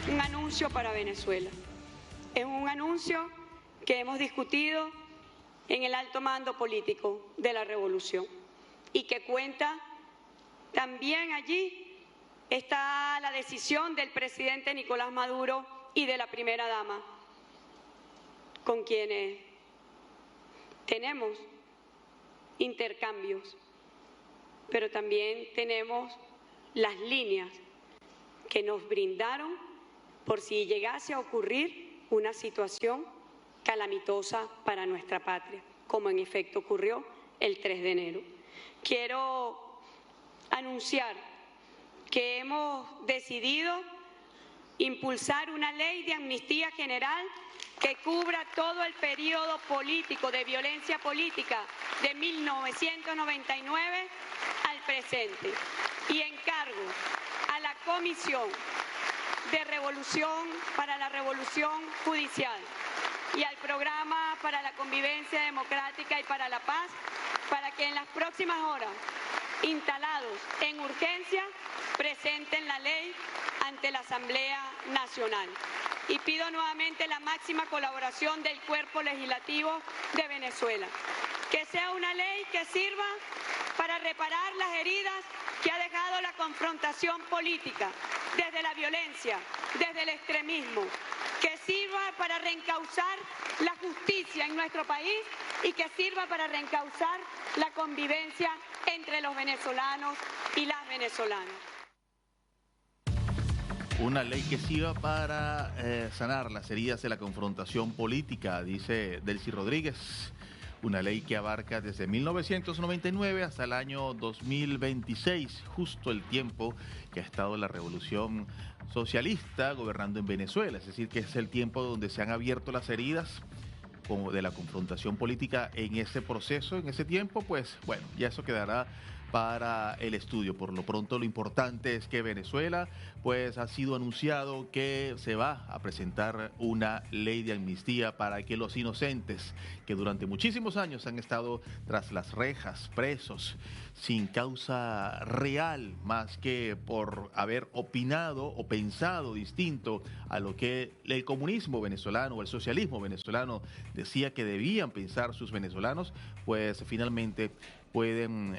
un anuncio para Venezuela. Es un anuncio que hemos discutido en el alto mando político de la revolución y que cuenta también allí está la decisión del presidente Nicolás Maduro y de la primera dama, con quienes tenemos intercambios, pero también tenemos las líneas que nos brindaron por si llegase a ocurrir una situación calamitosa para nuestra patria, como en efecto ocurrió el 3 de enero. Quiero anunciar que hemos decidido impulsar una ley de amnistía general que cubra todo el periodo político de violencia política de 1999 al presente, y encargo a la Comisión de Revolución para la Revolución Judicial y al Programa para la Convivencia Democrática y para la Paz para que en las próximas horas, instalados en urgencia, presenten la ley ante la Asamblea Nacional. Y pido nuevamente la máxima colaboración del Cuerpo Legislativo de Venezuela. Que sea una ley que sirva para reparar las heridas que ha dejado la confrontación política, desde la violencia, desde el extremismo, que sirva para reencauzar la justicia en nuestro país y que sirva para reencauzar la convivencia entre los venezolanos y las venezolanas. Una ley que sirva para sanar las heridas de la confrontación política, dice Delcy Rodríguez. Una ley que abarca desde 1999 hasta el año 2026, justo el tiempo que ha estado la revolución socialista gobernando en Venezuela. Es decir, que es el tiempo donde se han abierto las heridas como de la confrontación política en ese proceso, en ese tiempo. Pues bueno, ya eso quedará para el estudio. Por lo pronto, lo importante es que Venezuela pues ha sido anunciado que se va a presentar una ley de amnistía para que los inocentes que durante muchísimos años han estado tras las rejas, presos, sin causa real, más que por haber opinado o pensado distinto a lo que el comunismo venezolano o el socialismo venezolano decía que debían pensar sus venezolanos, pues finalmente pueden,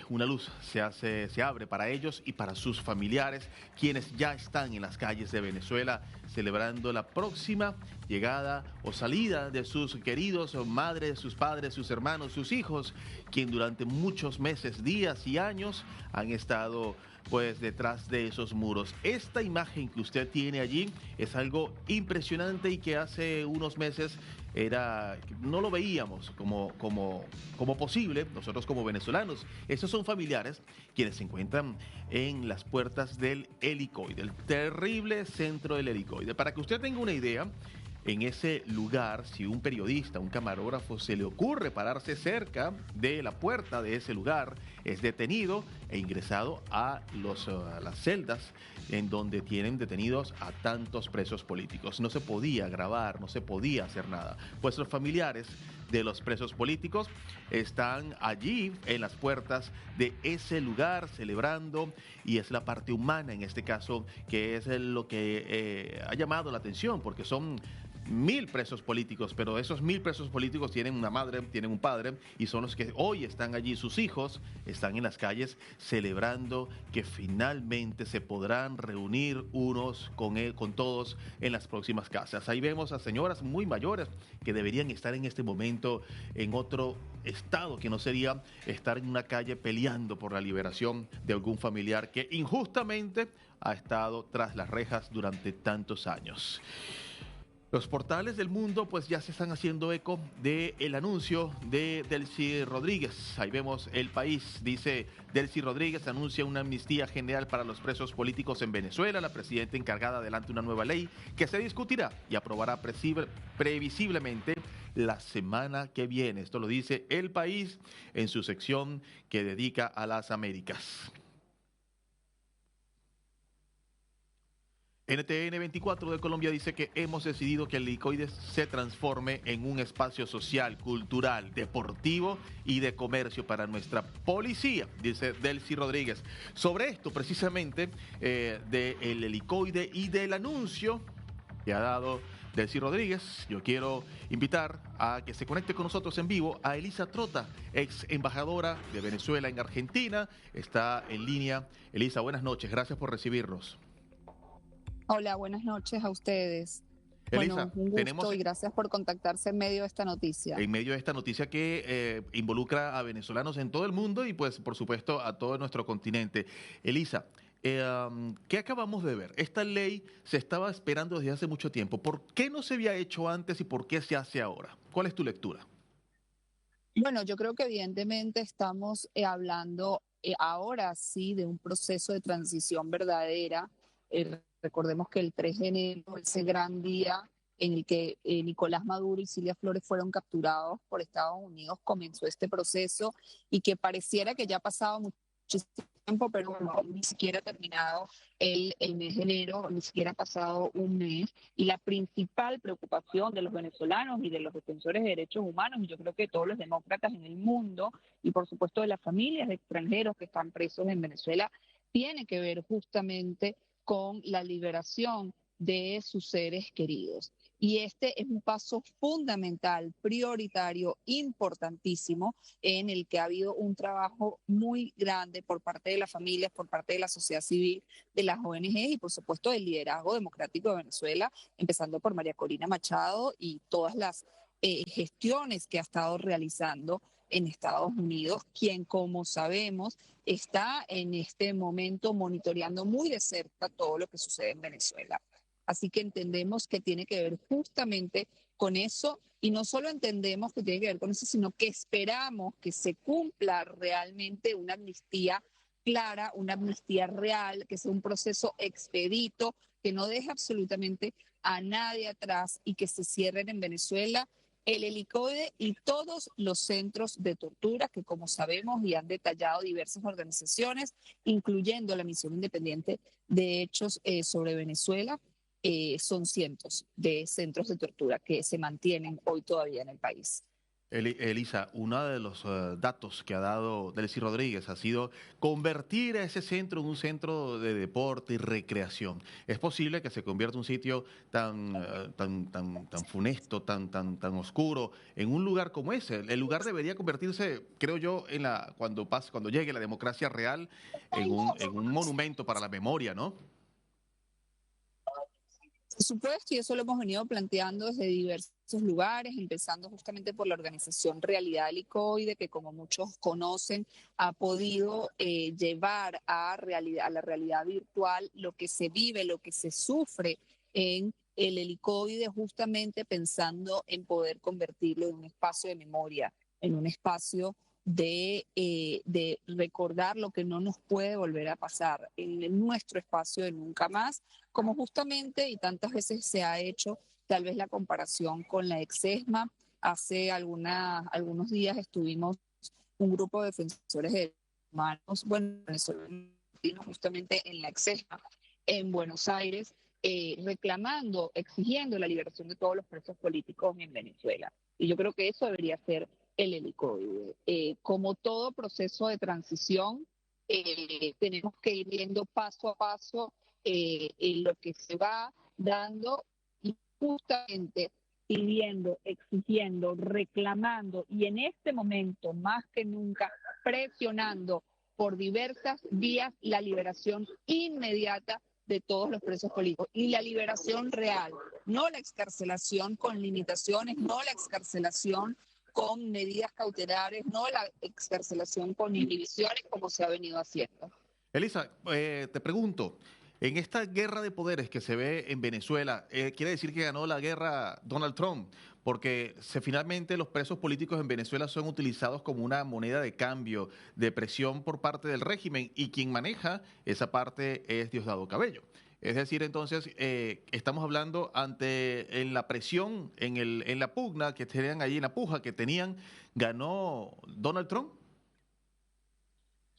una luz se abre para ellos y para sus familiares, quienes ya están en las calles de Venezuela celebrando la próxima llegada o salida de sus queridos madres, sus padres, sus hermanos, sus hijos, quien durante muchos meses, días y años han estado pues detrás de esos muros. Esta imagen que usted tiene allí es algo impresionante y que hace unos meses no lo veíamos como posible, nosotros como venezolanos. Esos son familiares quienes se encuentran en las puertas del helicoide, el terrible centro del helicoide. Para que usted tenga una idea, en ese lugar, si un periodista, un camarógrafo se le ocurre pararse cerca de la puerta de ese lugar, es detenido e ingresado a las celdas en donde tienen detenidos a tantos presos políticos. No se podía grabar, no se podía hacer nada, pues los familiares de los presos políticos están allí en las puertas de ese lugar celebrando, y es la parte humana en este caso que es lo que ha llamado la atención, porque son 1000 presos políticos, pero esos 1000 presos políticos tienen una madre, tienen un padre, y son los que hoy están allí, sus hijos están en las calles celebrando que finalmente se podrán reunir unos con todos en las próximas casas. Ahí vemos a señoras muy mayores que deberían estar en este momento en otro estado, que no sería estar en una calle peleando por la liberación de algún familiar que injustamente ha estado tras las rejas durante tantos años. Los portales del mundo pues ya se están haciendo eco del anuncio de Delcy Rodríguez. Ahí vemos El País, dice: Delcy Rodríguez anuncia una amnistía general para los presos políticos en Venezuela. La presidenta encargada adelanta una nueva ley que se discutirá y aprobará previsiblemente la semana que viene. Esto lo dice El País en su sección que dedica a las Américas. NTN 24 de Colombia dice que hemos decidido que el helicoide se transforme en un espacio social, cultural, deportivo y de comercio para nuestra policía, dice Delcy Rodríguez. Sobre esto, precisamente, del helicoide y del anuncio que ha dado Delcy Rodríguez, yo quiero invitar a que se conecte con nosotros en vivo a Elisa Trota, ex embajadora de Venezuela en Argentina. Está en línea. Elisa, buenas noches. Gracias por recibirnos. Hola, buenas noches a ustedes. Elisa, Bueno, un gusto y gracias por contactarse en medio de esta noticia. En medio de esta noticia que involucra a venezolanos en todo el mundo y pues por supuesto a todo nuestro continente. Elisa, ¿qué acabamos de ver? Esta ley se estaba esperando desde hace mucho tiempo. ¿Por qué no se había hecho antes y por qué se hace ahora? ¿Cuál es tu lectura? Bueno, yo creo que evidentemente estamos hablando ahora sí de un proceso de transición verdadera. Recordemos que el 3 de enero, ese gran día en el que Nicolás Maduro y Cilia Flores fueron capturados por Estados Unidos, comenzó este proceso y que pareciera que ya ha pasado muchísimo tiempo, pero no, ni siquiera ha terminado el mes de enero, ni siquiera ha pasado un mes. Y la principal preocupación de los venezolanos y de los defensores de derechos humanos, y yo creo que todos los demócratas en el mundo, y por supuesto de las familias de extranjeros que están presos en Venezuela, tiene que ver justamente con la liberación de sus seres queridos. Y este es un paso fundamental, prioritario, importantísimo, en el que ha habido un trabajo muy grande por parte de las familias, por parte de la sociedad civil, de las ONG y por supuesto del liderazgo democrático de Venezuela, empezando por María Corina Machado y todas las gestiones que ha estado realizando en Estados Unidos, quien, como sabemos, está en este momento monitoreando muy de cerca todo lo que sucede en Venezuela. Así que entendemos que tiene que ver justamente con eso y no solo entendemos que tiene que ver con eso, sino que esperamos que se cumpla realmente una amnistía clara, una amnistía real, que sea un proceso expedito, que no deje absolutamente a nadie atrás y que se cierren en Venezuela el helicoide y todos los centros de tortura que, como sabemos y han detallado diversas organizaciones, incluyendo la Misión Independiente de Hechos sobre Venezuela, son cientos de centros de tortura que se mantienen hoy todavía en el país. Elisa, uno de los datos que ha dado Delcy Rodríguez ha sido convertir a ese centro en un centro de deporte y recreación. ¿Es posible que se convierta un sitio tan funesto, tan oscuro, en un lugar como ese? El lugar debería convertirse, creo yo, cuando llegue la democracia real, en un monumento para la memoria, ¿no? Por supuesto, y eso lo hemos venido planteando desde diversos lugares, empezando justamente por la organización Realidad Helicoide, que como muchos conocen, ha podido llevar a la realidad virtual lo que se vive, lo que se sufre en el helicoide, justamente pensando en poder convertirlo en un espacio de memoria, en un espacio de recordar lo que no nos puede volver a pasar en nuestro espacio de nunca más, como justamente y tantas veces se ha hecho tal vez la comparación con la exesma. Hace algunos días estuvimos un grupo de defensores de derechos humanos, bueno, venezolanos, justamente en la exesma, en Buenos Aires, reclamando, exigiendo la liberación de todos los presos políticos en Venezuela. Y yo creo que eso debería ser el helicoide. Como todo proceso de transición, tenemos que ir viendo paso a paso lo que se va dando y justamente pidiendo, exigiendo, reclamando y en este momento más que nunca presionando por diversas vías la liberación inmediata de todos los presos políticos y la liberación real, no la excarcelación con limitaciones, no la excarcelación con medidas cautelares, no la excarcelación con inhibiciones como se ha venido haciendo. Elisa, te pregunto, en esta guerra de poderes que se ve en Venezuela, ¿quiere decir que ganó la guerra Donald Trump? Porque finalmente los presos políticos en Venezuela son utilizados como una moneda de cambio, de presión por parte del régimen, y quien maneja esa parte es Diosdado Cabello. Es decir, entonces, estamos hablando en la presión, en la pugna que tenían allí, en la puja que tenían, ¿ganó Donald Trump?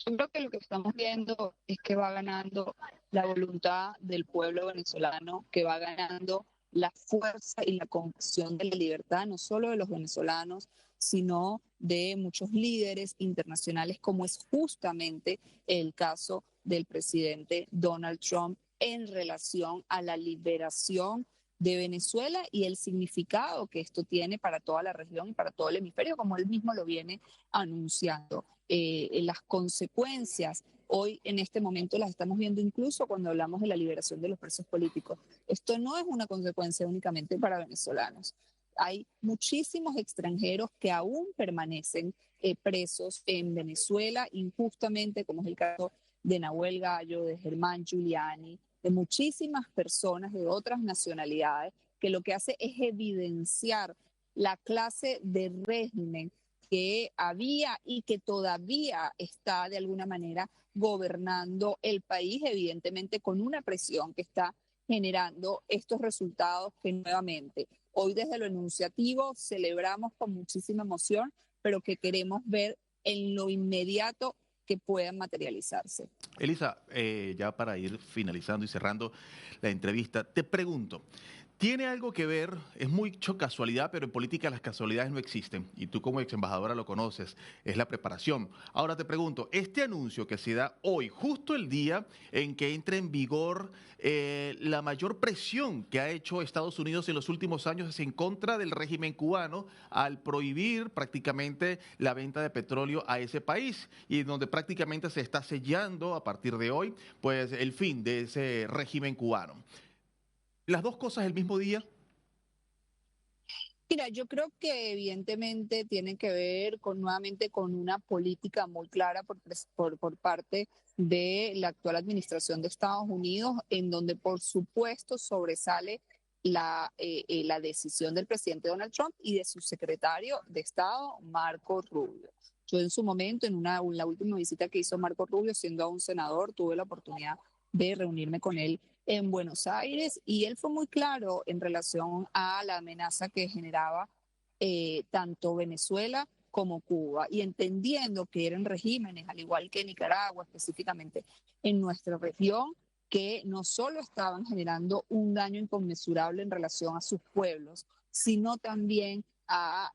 Yo creo que lo que estamos viendo es que va ganando la voluntad del pueblo venezolano que va ganando la fuerza y la convicción de la libertad, no solo de los venezolanos, sino de muchos líderes internacionales, como es justamente el caso del presidente Donald Trump en relación a la liberación de Venezuela y el significado que esto tiene para toda la región y para todo el hemisferio, como él mismo lo viene anunciando. Las consecuencias hoy en este momento las estamos viendo incluso cuando hablamos de la liberación de los presos políticos. Esto no es una consecuencia únicamente para venezolanos. Hay muchísimos extranjeros que aún permanecen presos en Venezuela injustamente, como es el caso de Nahuel Gallo, de Germán Giuliani, de muchísimas personas de otras nacionalidades, que lo que hace es evidenciar la clase de régimen que había y que todavía está de alguna manera gobernando el país, evidentemente con una presión que está generando estos resultados que nuevamente hoy desde lo enunciativo celebramos con muchísima emoción, pero que queremos ver en lo inmediato que puedan materializarse. Elisa, ya para ir finalizando y cerrando la entrevista, te pregunto, ¿tiene algo que ver, es mucho casualidad, pero en política las casualidades no existen, y tú como ex embajadora lo conoces, es la preparación? Ahora te pregunto, este anuncio que se da hoy, justo el día en que entra en vigor la mayor presión que ha hecho Estados Unidos en los últimos años es en contra del régimen cubano al prohibir prácticamente la venta de petróleo a ese país, y donde prácticamente se está sellando a partir de hoy pues el fin de ese régimen cubano. ¿Las dos cosas el mismo día? Mira, yo creo que evidentemente tiene que ver con nuevamente con una política muy clara por parte de la actual administración de Estados Unidos, en donde por supuesto sobresale la decisión del presidente Donald Trump y de su secretario de Estado, Marco Rubio. Yo en su momento, en la última visita que hizo Marco Rubio, siendo aún senador, tuve la oportunidad de reunirme con él en Buenos Aires y él fue muy claro en relación a la amenaza que generaba tanto Venezuela como Cuba y entendiendo que eran regímenes, al igual que Nicaragua específicamente en nuestra región, que no solo estaban generando un daño inconmensurable en relación a sus pueblos, sino también a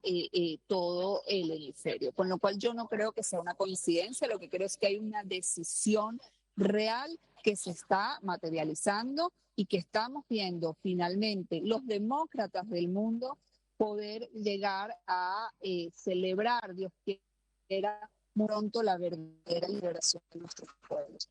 todo el hemisferio. Con lo cual yo no creo que sea una coincidencia, lo que creo es que hay una decisión real que se está materializando y que estamos viendo finalmente los demócratas del mundo poder llegar a celebrar, Dios quiera, pronto la verdadera liberación de nuestros pueblos.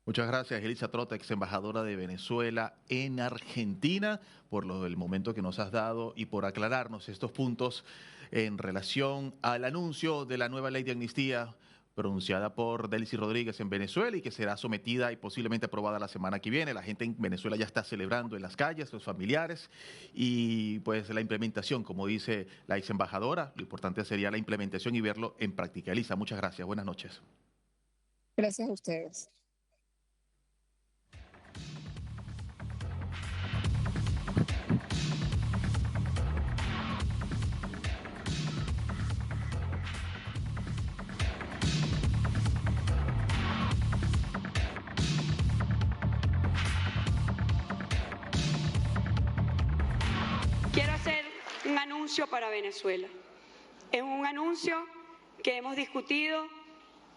Muchas gracias, Elisa Trota, ex embajadora de Venezuela en Argentina, por el momento que nos has dado y por aclararnos estos puntos en relación al anuncio de la nueva ley de amnistía pronunciada por Delcy Rodríguez en Venezuela y que será sometida y posiblemente aprobada la semana que viene. La gente en Venezuela ya está celebrando en las calles, los familiares, y pues la implementación, como dice la ex embajadora, lo importante sería la implementación y verlo en práctica. Elisa, muchas gracias. Buenas noches. Gracias a ustedes. Quiero hacer un anuncio para Venezuela. Es un anuncio que hemos discutido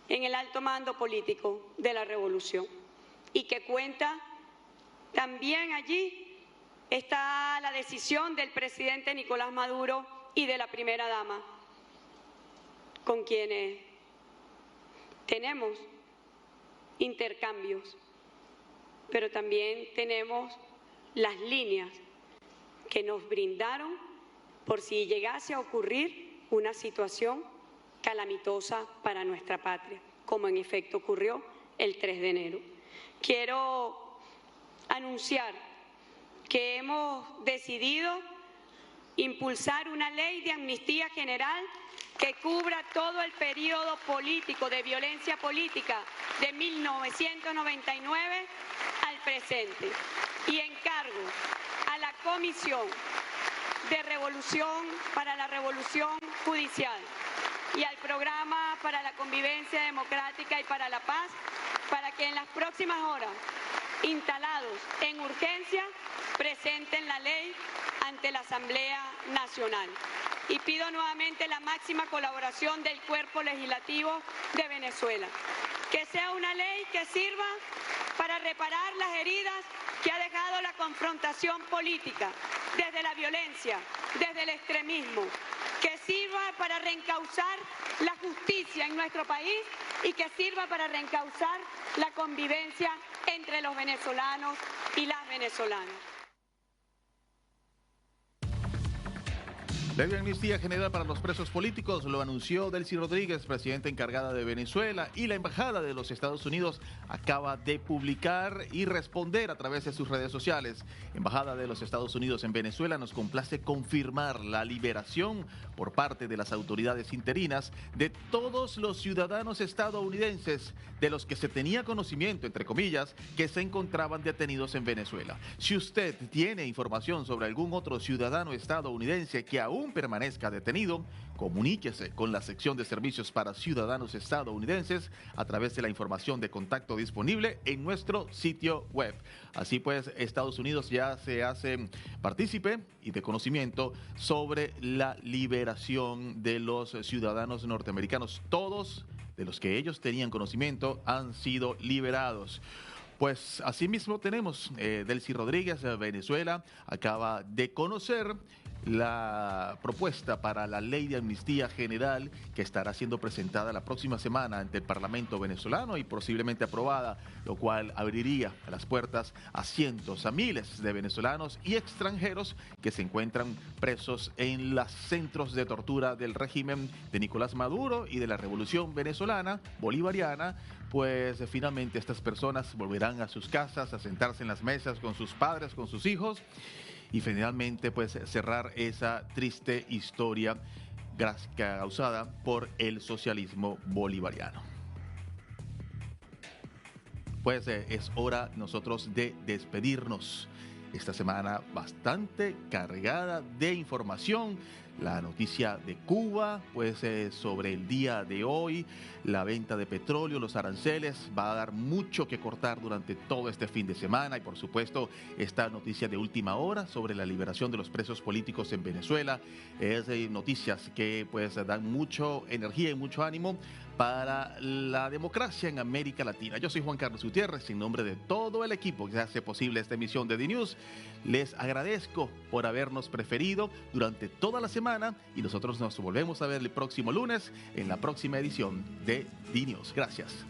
en el alto mando político de la revolución y que cuenta también allí está la decisión del presidente Nicolás Maduro y de la primera dama, con quienes tenemos intercambios, pero también tenemos las líneas que nos brindaron por si llegase a ocurrir una situación calamitosa para nuestra patria, como en efecto ocurrió el 3 de enero. Quiero anunciar que hemos decidido impulsar una ley de amnistía general que cubra todo el periodo político de violencia política de 1999 al presente y encargo a la Comisión de Revolución para la Revolución Judicial y al Programa para la Convivencia Democrática y para la Paz para que en las próximas horas instalados en urgencia presenten la ley ante la Asamblea Nacional. Y pido nuevamente la máxima colaboración del Cuerpo Legislativo de Venezuela. Que sea una ley que sirva para reparar las heridas que ha dejado la confrontación política, desde la violencia, desde el extremismo, que sirva para reencauzar la justicia en nuestro país y que sirva para reencauzar la convivencia entre los venezolanos y las venezolanas. Ley de amnistía general para los presos políticos lo anunció Delcy Rodríguez, presidenta encargada de Venezuela, y la Embajada de los Estados Unidos acaba de publicar y responder a través de sus redes sociales. Embajada de los Estados Unidos en Venezuela, nos complace confirmar la liberación por parte de las autoridades interinas de todos los ciudadanos estadounidenses de los que se tenía conocimiento, entre comillas, que se encontraban detenidos en Venezuela. Si usted tiene información sobre algún otro ciudadano estadounidense que aún permanezca detenido, comuníquese con la sección de servicios para ciudadanos estadounidenses a través de la información de contacto disponible en nuestro sitio web. Así pues, Estados Unidos ya se hace partícipe y de conocimiento sobre la liberación de los ciudadanos norteamericanos. Todos de los que ellos tenían conocimiento han sido liberados. Pues asimismo tenemos Delcy Rodríguez, Venezuela, acaba de conocer la propuesta para la ley de amnistía general que estará siendo presentada la próxima semana ante el Parlamento venezolano y posiblemente aprobada, lo cual abriría las puertas a cientos, a miles de venezolanos y extranjeros que se encuentran presos en los centros de tortura del régimen de Nicolás Maduro y de la Revolución Venezolana Bolivariana. Pues finalmente estas personas volverán a sus casas, a sentarse en las mesas con sus padres, con sus hijos, y finalmente pues cerrar esa triste historia causada por el socialismo bolivariano. Pues es hora nosotros de despedirnos. Esta semana bastante cargada de información. La noticia de Cuba, pues sobre el día de hoy, la venta de petróleo, los aranceles, va a dar mucho que cortar durante todo este fin de semana. Y por supuesto, esta noticia de última hora sobre la liberación de los presos políticos en Venezuela. Es noticias que pues dan mucha energía y mucho ánimo para la democracia en América Latina. Yo soy Juan Carlos Gutiérrez, en nombre de todo el equipo que hace posible esta emisión de DNews. Les agradezco por habernos preferido durante toda la semana y nosotros nos volvemos a ver el próximo lunes en la próxima edición de DNews. Gracias.